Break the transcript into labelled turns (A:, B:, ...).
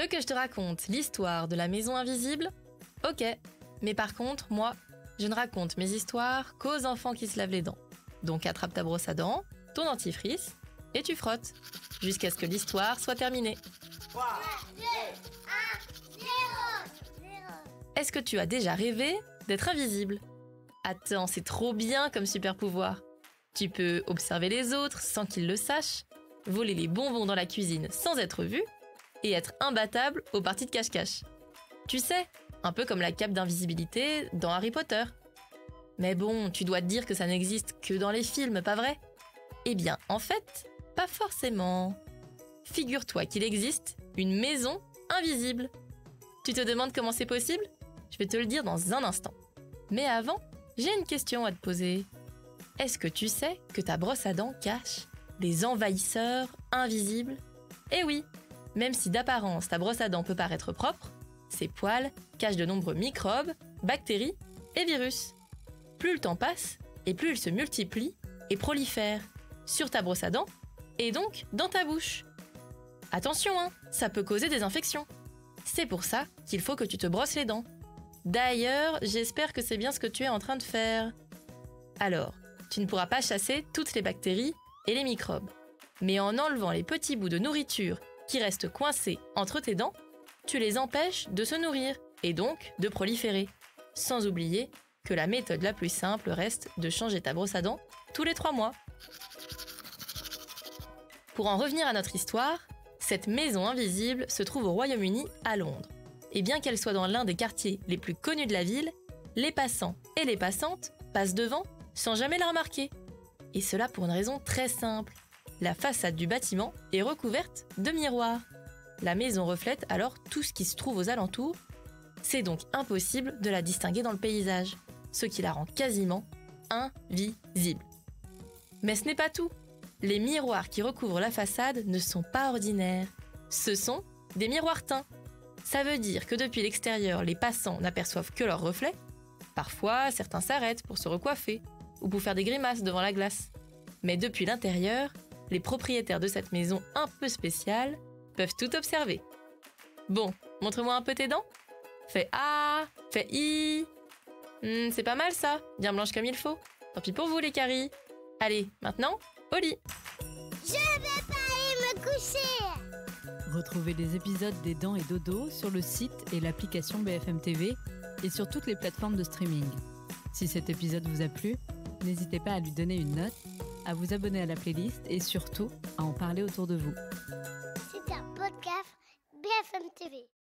A: veux que je te raconte l'histoire de la maison invisible? Ok, mais par contre, moi, je ne raconte mes histoires qu'aux enfants qui se lavent les dents. Donc attrape ta brosse à dents, ton dentifrice, et tu frottes, jusqu'à ce que l'histoire soit terminée.
B: 3, 2, 1, 0.
A: Est-ce que tu as déjà rêvé d'être invisible? Attends, c'est trop bien comme super pouvoir. Tu peux observer les autres sans qu'ils le sachent, voler les bonbons dans la cuisine sans être vu, et être imbattable aux parties de cache-cache. Tu sais, un peu comme la cape d'invisibilité dans Harry Potter. Mais bon, tu dois te dire que ça n'existe que dans les films, pas vrai? Eh bien, en fait, pas forcément. Figure-toi qu'il existe une maison invisible. Tu te demandes comment c'est possible? Je vais te le dire dans un instant. Mais avant, j'ai une question à te poser. Est-ce que tu sais que ta brosse à dents cache des envahisseurs invisibles? Eh oui, même si d'apparence ta brosse à dents peut paraître propre, ses poils cachent de nombreux microbes, bactéries et virus. Plus le temps passe, et plus ils se multiplient et prolifèrent sur ta brosse à dents et donc dans ta bouche. Attention, hein, ça peut causer des infections. C'est pour ça qu'il faut que tu te brosses les dents. D'ailleurs, j'espère que c'est bien ce que tu es en train de faire. Alors, tu ne pourras pas chasser toutes les bactéries et les microbes. Mais en enlevant les petits bouts de nourriture qui restent coincés entre tes dents, tu les empêches de se nourrir et donc de proliférer. Sans oublier que la méthode la plus simple reste de changer ta brosse à dents tous les 3 mois. Pour en revenir à notre histoire, cette maison invisible se trouve au Royaume-Uni, à Londres. Et bien qu'elle soit dans l'un des quartiers les plus connus de la ville, les passants et les passantes passent devant sans jamais la remarquer. Et cela pour une raison très simple. La façade du bâtiment est recouverte de miroirs. La maison reflète alors tout ce qui se trouve aux alentours. C'est donc impossible de la distinguer dans le paysage, ce qui la rend quasiment invisible. Mais ce n'est pas tout. Les miroirs qui recouvrent la façade ne sont pas ordinaires. Ce sont des miroirs teints. Ça veut dire que depuis l'extérieur, les passants n'aperçoivent que leurs reflets. Parfois, certains s'arrêtent pour se recoiffer ou pour faire des grimaces devant la glace. Mais depuis l'intérieur, les propriétaires de cette maison un peu spéciale peuvent tout observer. Bon, montre-moi un peu tes dents. Fais A, fais I. C'est pas mal ça, bien blanche comme il faut. Tant pis pour vous les caries. Allez, maintenant, au lit.
B: Je vais pas aller me coucher.
C: Retrouvez les épisodes des Dents et Dodo sur le site et l'application BFM TV et sur toutes les plateformes de streaming. Si cet épisode vous a plu, n'hésitez pas à lui donner une note, à vous abonner à la playlist et surtout à en parler autour de vous.
B: C'est un podcast BFM TV.